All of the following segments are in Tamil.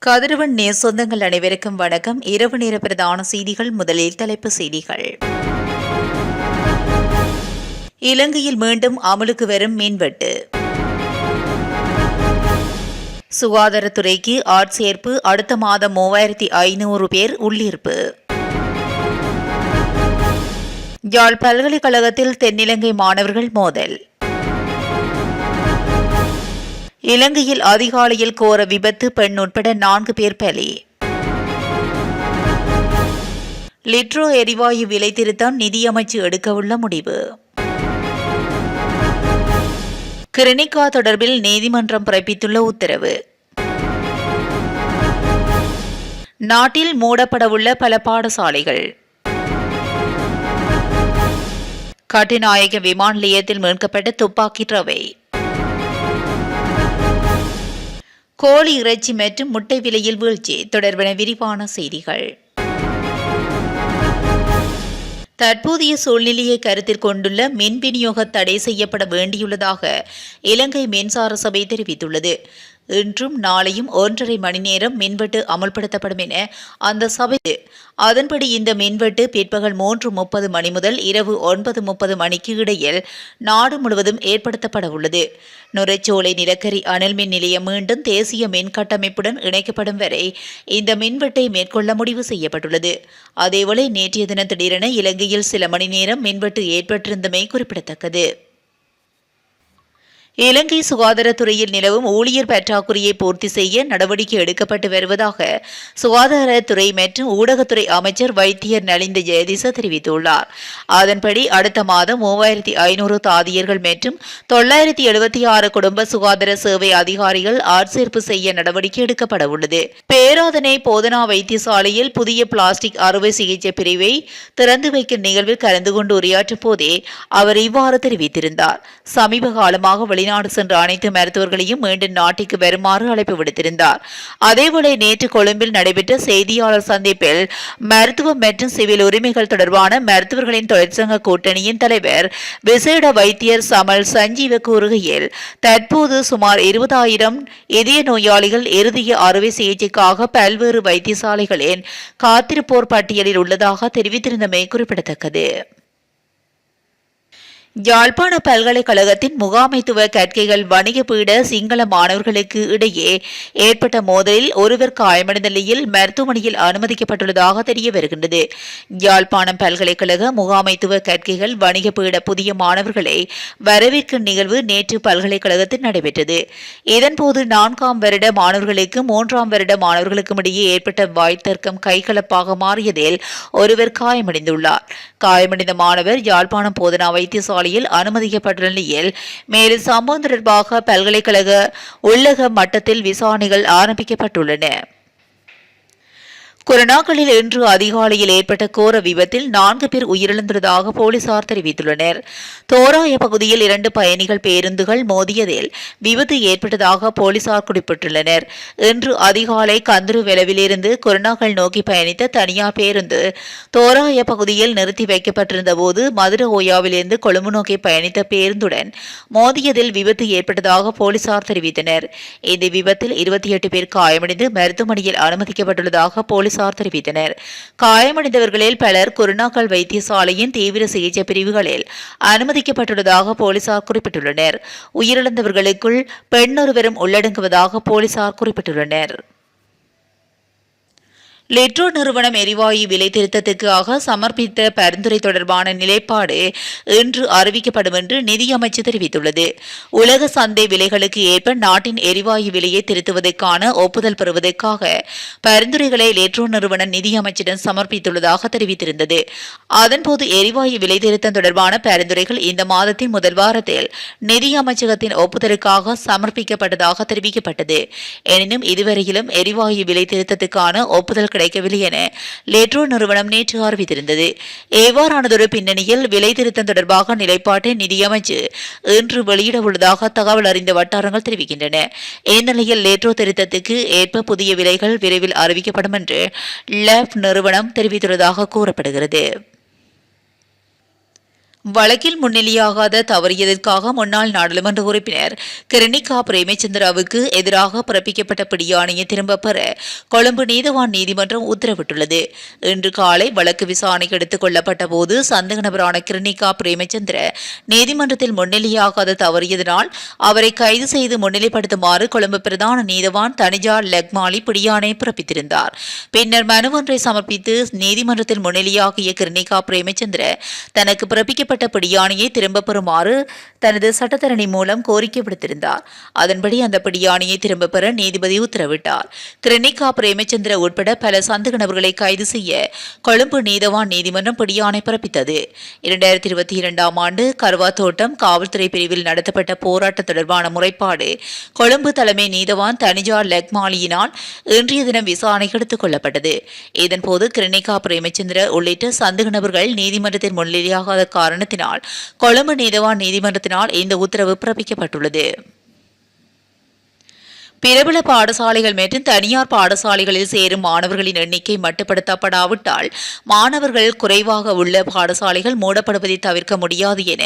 கதிரவன் நேர் சொந்தங்கள் அனைவருக்கும் வணக்கம். இரவு நேர பிரதான செய்திகள். முதலில் தலைப்புச் செய்திகள். இலங்கையில் மீண்டும் அமலுக்கு வரும் மின்வெட்டு. சுகாதாரத்துறைக்கு ஆட்சேர்ப்பு. அடுத்த மாதம் 3500 பேர் உள்ளீர்ப்பு. யாழ் பல்கலைக்கழகத்தில் தென்னிலங்கை மாணவர்கள் மோதல். இலங்கையில் அதிகாலையில் கோர விபத்து. பெண் உட்பட 4 பேர் பலி. லிட்ரோ எரிவாயு விலை திருத்தம் நிதியமைச்சு எடுக்கவுள்ள முடிவு. கிருணிகா தொடர்பில் நீதிமன்றம் பிறப்பித்துள்ள உத்தரவு. நாட்டில் மூடப்படவுள்ள பல பாடசாலைகள். கட்டுநாயக்க விமான நிலையத்தில் மீட்கப்பட்ட துப்பாக்கி ரவை. கோழி இறைச்சி மற்றும் முட்டை விலையில் வீழ்ச்சி தொடர்பான விரிவான செய்திகள். தற்போதைய சூழ்நிலையை கருத்தில் கொண்டுள்ள மின் விநியோக தடை செய்யப்பட வேண்டியுள்ளதாக இலங்கை மின்சார சபை தெரிவித்துள்ளது. இன்றும் நாளையும் 1.5 மணி நேரம் மின்வெட்டு அமல்படுத்தப்படும் என அந்த சபை. அதன்படி இந்த மின்வெட்டு பிற்பகல் 3:30 மணி முதல் இரவு 9:30 மணிக்கு இடையில் நாடு முழுவதும் ஏற்படுத்தப்பட உள்ளது. நுரைச்சோலை நிலக்கரி அனல் மின் நிலையம் மீண்டும் தேசிய மின் கட்டமைப்புடன் இணைக்கப்படும் வரை இந்த மின்வெட்டை மேற்கொள்ள முடிவு செய்யப்பட்டுள்ளது. அதேவேளை நேற்றைய தினம் திடீரென இலங்கையில் சில மணி நேரம் மின்வெட்டு ஏற்பட்டிருந்தமை குறிப்பிடத்தக்கது. இலங்கை சுகாதாரத்துறையில் நிலவும் ஊழியர் பற்றாக்குறையை பூர்த்தி செய்ய நடவடிக்கை எடுக்கப்பட்டு வருவதாக சுகாதாரத்துறை மற்றும் ஊடகத்துறை அமைச்சர் வைத்தியர் நலிந்த ஜெயதிச தெரிவித்துள்ளார். அதன்படி அடுத்த மாதம் 3500 தாதியர்கள் மற்றும் 976 குடும்ப சுகாதார சேவை அதிகாரிகள் ஆட்சேர்ப்பு செய்ய நடவடிக்கை எடுக்கப்பட உள்ளது. பேராதனை போதனா வைத்தியசாலையில் புதிய பிளாஸ்டிக் அறுவை சிகிச்சை பிரிவை திறந்து வைக்கும் நிகழ்வில் கலந்து கொண்டு உரையாற்றும் போதே அவர் இவ்வாறு தெரிவித்திருந்தார். சமீப காலமாக வெளிநாடு சென்ற அனைத்து மருத்துவர்களையும் மீண்டும் நாட்டிற்கு வருமாறு அழைப்பு விடுத்திருந்தார். அதேவேளை நேற்று கொழும்பில் நடைபெற்ற செய்தியாளர் சந்திப்பில் மருத்துவ மற்றும் சிவில் உரிமைகள் தொடர்பான மருத்துவர்களின் தொழிற்சங்க கூட்டணியின் தலைவர் விசேட வைத்தியர் சமல் சஞ்சீவ கூறுகையில், தற்போது சுமார் 20,000 இதய நோயாளிகள் இறுதிய அறுவை சிகிச்சைக்காக பல்வேறு வைத்தியசாலைகளின் காத்திருப்போர் பட்டியலில் உள்ளதாக தெரிவித்திருந்தமை குறிப்பிடத்தக்கது. யாழ்ப்பாண பல்கலைக்கழகத்தின் முகாமைத்துவ கற்கைகள் வணிக பீட சிங்கள மாணவர்களுக்கு இடையே ஏற்பட்ட மோதலில் ஒருவர் காயமடைந்த நிலையில் மருத்துவமனையில் அனுமதிக்கப்பட்டுள்ளதாக தெரிய வருகின்றது. யாழ்ப்பாணம் பல்கலைக்கழக முகாமைத்துவ கற்கைகள் வணிக பீட புதிய மாணவர்களை வரவேற்கும் நிகழ்வு நேற்று பல்கலைக்கழகத்தில் நடைபெற்றது. இதன்போது 4ஆம் வருட மாணவர்களுக்கும் 3ஆம் வருட மாணவர்களுக்கும் இடையே ஏற்பட்ட வாய்த்தர்க்கம் கைகலப்பாக மாறியதில் ஒருவர் காயமடைந்துள்ளார். காயமடைந்த மாணவர் யாழ்ப்பாணம் போதனா வைத்தியசாலை அனுமதிக்கப்பட்டுள்ள நிலையில் மேலும் சம்பவம் தொடர்பாக பல்கலைக்கழக உள்ளக மட்டத்தில் விசாரணைகள் ஆரம்பிக்கப்பட்டுள்ளன. குருநாகலில் இன்று அதிகாலையில் ஏற்பட்ட கோர விபத்தில் 4 பேர் உயிரிழந்துள்ளதாக போலீசார் தெரிவித்துள்ளனர். தோராய பகுதியில் 2 பயணிகள் பேருந்துகள் மோதியதில் விபத்து ஏற்பட்டதாக போலீசார் குறிப்பிட்டுள்ளனர். இன்று அதிகாலை கந்துருவெலவிலிருந்து குருநாகல் நோக்கி பயணித்த தனியார் பேருந்து தோராய பகுதியில் நிறுத்தி வைக்கப்பட்டிருந்த போது மதுர ஓயாவிலிருந்து கொழும்பு நோக்கி பயணித்த பேருந்துடன் மோதியதில் விபத்து ஏற்பட்டதாக போலீசார் தெரிவித்தனர். இந்த விபத்தில் 28 பேர் காயமடைந்து மருத்துவமனையில் அனுமதிக்கப்பட்டுள்ளதாக போலீசார் தெரிவித்தனர். காயமடைந்தவர்களில் பலர் குருநாகல் வைத்தியசாலையின் தீவிர சிகிச்சை பிரிவுகளில் அனுமதிக்கப்பட்டுள்ளதாக போலீசார் குறிப்பிட்டுள்ளனர். உயிரிழந்தவர்களுக்குள் பெண்ணொருவரும் உள்ளடங்குவதாக போலீசார் குறிப்பிட்டுள்ளனர். லிட்ரோ நிறுவனம் எரிவாயு விலை திருத்தத்துக்காக சமர்ப்பித்த பரிந்துரை தொடர்பான நிலைப்பாடு இன்று அறிவிக்கப்படும் என்று நிதியமைச்சு தெரிவித்துள்ளது. உலக சந்தை விலைகளுக்கு ஏற்ப நாட்டின் எரிவாயு விலையை திருத்துவதற்கான ஒப்புதல் பெறுவதற்காக பரிந்துரைகளை லிட்ரோ நிறுவனம் நிதியமைச்சிடம் சமர்ப்பித்துள்ளதாக தெரிவித்திருந்தது. அதன்போது எரிவாயு விலை திருத்தம் தொடர்பான பரிந்துரைகள் இந்த மாதத்தின் முதல் வாரத்தில் நிதியமைச்சகத்தின் ஒப்புதலுக்காக சமர்ப்பிக்கப்பட்டதாக தெரிவிக்கப்பட்டது. எனினும் இதுவரையிலும் எரிவாயு விலை திருத்தத்துக்கான ஒப்புதல் கிடைக்கவில்லை என லிட்ரோ நிறுவனம் நேற்று அறிவித்திருந்தது. எவ்வாறானதொரு பின்னணியில் விலை திருத்தம் தொடர்பாக நிலைப்பாட்டை நிதியமைச்சு இன்று வெளியிடவுள்ளதாக தகவல் அறிந்த வட்டாரங்கள் தெரிவிக்கின்றன. இந்நிலையில் லிட்ரோ திருத்தத்துக்கு ஏற்ப புதிய விலைகள் விரைவில் அறிவிக்கப்படும் என்று லேப் நிறுவனம் தெரிவித்துள்ளதாக கூறப்படுகிறது. வழக்கில் முன்னிலையாகாத தவறியதற்காக முன்னாள் நாடாளுமன்ற உறுப்பினர் கிரணிகா பிரேமச்சந்திராவுக்கு எதிராக பிறப்பிக்கப்பட்ட பிடியாணையை திரும்பப் பெற கொழும்பு நீதவான் நீதிமன்றம் உத்தரவிட்டுள்ளது. இன்று காலை வழக்கு விசாரணைக்கு எடுத்துக் கொள்ளப்பட்ட போது சந்தேக நபரான கிரணிகா பிரேமச்சந்திர நீதிமன்றத்தில் முன்னிலையாகாத தவறியதனால் அவரை கைது செய்து முன்னிலைப்படுத்துமாறு கொழும்பு பிரதான நீதவான் தனிஜா லக்மாலி பிடியாணை பிறப்பித்திருந்தார். பின்னர் மனு ஒன்றை சமர்ப்பித்து நீதிமன்றத்தில் முன்னிலையாகிய கிரணிகா பிரேமச்சந்திர தனக்கு பிறப்பிக்க பிடியாணையை திரும்பப் பெறுமாறு தனது சட்டத்தரணி மூலம் கோரிக்கை விடுத்திருந்தார். அதன்படி அந்த பிடியாணையை திரும்பப் பெற நீதிபதி உத்தரவிட்டார். கிரணிகா பிரேமச்சந்திர உட்பட பல சந்தேக நபர்களை கைது செய்ய கொழும்பு நீதவான் நீதிமன்றம் பிடியாணை பிறப்பித்தது. 2022 ஆண்டு கர்வா தோட்டம் காவல்துறை பிரிவில் நடத்தப்பட்ட போராட்டம் தொடர்பான முறைப்பாடு கொழும்பு தலைமை நீதவான் தனிஜா லக்மாலியினால் இன்றைய தினம் விசாரணைக்கு எடுத்துக் கொள்ளப்பட்டது. இதன்போது கிரணிகா பிரேமச்சந்திர உள்ளிட்ட சந்தேக நபர்கள் நீதிமன்றத்தில் முன்னிலையாகாத காரணத்தினால் கொழும்பு நீதவான் நீதிமன்றத்தினால் இந்த உத்தரவு பிறப்பிக்கப்பட்டுள்ளது. பிரபல பாடசாலைகள் மற்றும் தனியார் பாடசாலைகளில் சேரும் மாணவர்களின் எண்ணிக்கை மட்டுப்படுத்தப்படாவிட்டால் மாணவர்கள் குறைவாக உள்ள பாடசாலைகள் மூடப்படுவதை தவிர்க்க முடியாது என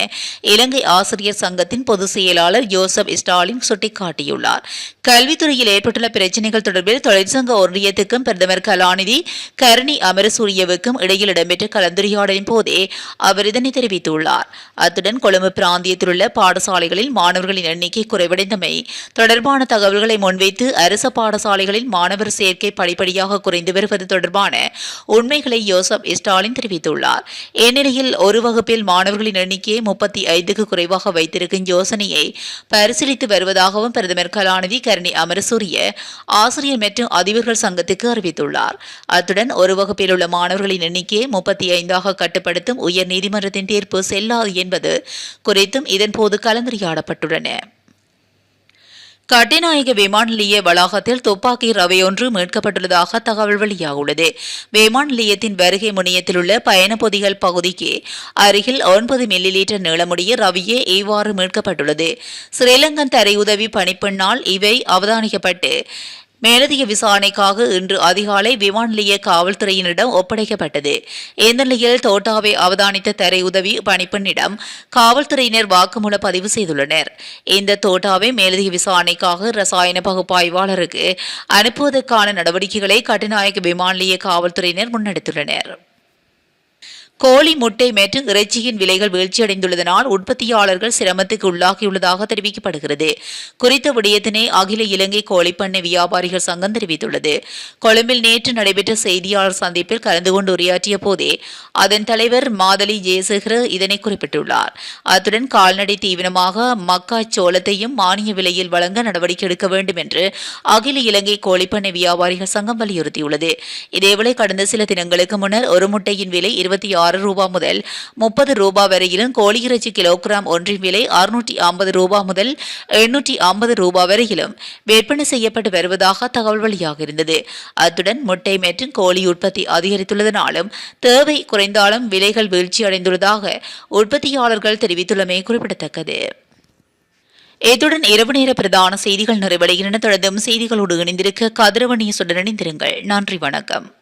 இலங்கை ஆசிரியர் சங்கத்தின் பொதுச் செயலாளர் ஜோசப் ஸ்டாலின் சுட்டிக்காட்டியுள்ளார். கல்வித்துறையில் ஏற்பட்டுள்ள பிரச்சினைகள் தொடர்பில் தொழிற்சங்க ஒன்றியத்துக்கும் பிரதமர் கலாநிதி கருணி அமரசூரியவுக்கும் இடையில் இடம்பெற்ற கலந்துரையாடலின் போதே அவர் இதனை தெரிவித்துள்ளார். அத்துடன் கொழும்பு பிராந்தியத்தில் உள்ள பாடசாலைகளில் மாணவர்களின் எண்ணிக்கை குறைவடைந்தமை தொடர்பான தகவல்களை முன்வைத்து அரசு பாடசாலைகளில் மாணவர் சேர்க்கை படிப்படியாக குறைந்து வருவது தொடர்பான உண்மைகளை யோசப் ஸ்டாலின் தெரிவித்துள்ளார். இந்நிலையில் ஒரு வகுப்பில் மாணவர்களின் எண்ணிக்கையை 35க்கு குறைவாக வைத்திருக்கும் யோசனையை பரிசீலித்து வருவதாகவும் பிரதமர் கலாநிதி கருணி அமரசூரிய ஆசிரியர் மற்றும் அதிபர்கள் சங்கத்துக்கு அறிவித்துள்ளார். அத்துடன் ஒரு வகுப்பில் உள்ள மாணவர்களின் எண்ணிக்கையை 35ஆக கட்டுப்படுத்தும் உயர் நீதிமன்றத்தின் தீர்ப்பு செல்லாது என்பது குறித்தும் இதன்போது கலந்துரையாடப்பட்டுள்ளன. கட்டிநாயக்க விமான நிலைய வளாகத்தில் துப்பாக்கி ரவையொன்று மீட்கப்பட்டுள்ளதாக தகவல் வெளியாகியுள்ளது. விமான நிலையத்தின் வருகை முனையத்தில் உள்ள பயண பொதிகள் பகுதிக்கு அருகில் 9 மில்லிலீட்டர் நீளமுடைய ரவியே இவ்வாறு மீட்கப்பட்டுள்ளது. ஸ்ரீலங்கன் தரையுதவி பணிப்பெண்ணால் இவை அவதானிக்கப்பட்டு மேலதிக விசாரணைக்காக இன்று அதிகாலை விமான நிலைய காவல்துறையினரிடம் ஒப்படைக்கப்பட்டது. இந்த நிலையில் தோட்டாவை அவதானித்த தரை உதவி பணிப்பெண்ணிடம் காவல்துறையினர் வாக்குமூல பதிவு செய்துள்ளனர். இந்த தோட்டாவை மேலதிக விசாரணைக்காக ரசாயன பகுப்பாய்வாளருக்கு அனுப்புவதற்கான நடவடிக்கைகளை கட்டுநாயக்க விமான நிலைய காவல்துறையினர் முன்னெடுத்துள்ளனர். கோழி முட்டை மற்றும் இறைச்சியின் விலைகள் வீழ்ச்சியடைந்துள்ளதனால் உற்பத்தியாளர்கள் சிரமத்துக்கு உள்ளாகியுள்ளதாக தெரிவிக்கப்படுகிறது. குறித்த விடயத்தினை அகில இலங்கை கோழிப்பண்ணை வியாபாரிகள் சங்கம் தெரிவித்துள்ளது. கொழும்பில் நேற்று நடைபெற்ற செய்தியாளர் சந்திப்பில் கலந்து கொண்டு உரையாற்றிய போதே அதன் தலைவர் மாதலி ஜெயசேகர இதனை குறிப்பிட்டுள்ளார். அத்துடன் கால்நடை தீவனமாக மக்காச்சோளத்தையும் மானிய விலையில் வழங்க நடவடிக்கை எடுக்க வேண்டும் என்று அகில இலங்கை கோழிப்பண்ணை வியாபாரிகள் சங்கம் வலியுறுத்தியுள்ளது. இதேவேளை கடந்த சில தினங்களுக்கு முன்னர் ஒரு முட்டையின் விலை 26 ரூபாய் முதல் 30 ரூபாய் வரையிலும் கோழி இறைச்சி கிலோகிராம் ஒன்றின் விலை 650 ரூபாய் முதல் 850 ரூபாய் வரையிலும் விற்பனை செய்யப்பட்டு வருவதாக தகவல் வெளியாகியிருந்தது. அத்துடன் முட்டை மற்றும் கோழி உற்பத்தி அதிகரித்துள்ளதனாலும் தேவை குறைந்தாலும் விலைகள் வீழ்ச்சியடைந்துள்ளதாக உற்பத்தியாளர்கள் தெரிவித்துள்ளமை குறிப்பிடத்தக்கது. இத்துடன் இரவு நேர பிரதான செய்திகள் நிறைவடைகின்றன. தொடர்ந்தும் செய்திகளோடு இணைந்திருக்க கதிரவணியுடன் இணைந்திருங்கள். நன்றி, வணக்கம்.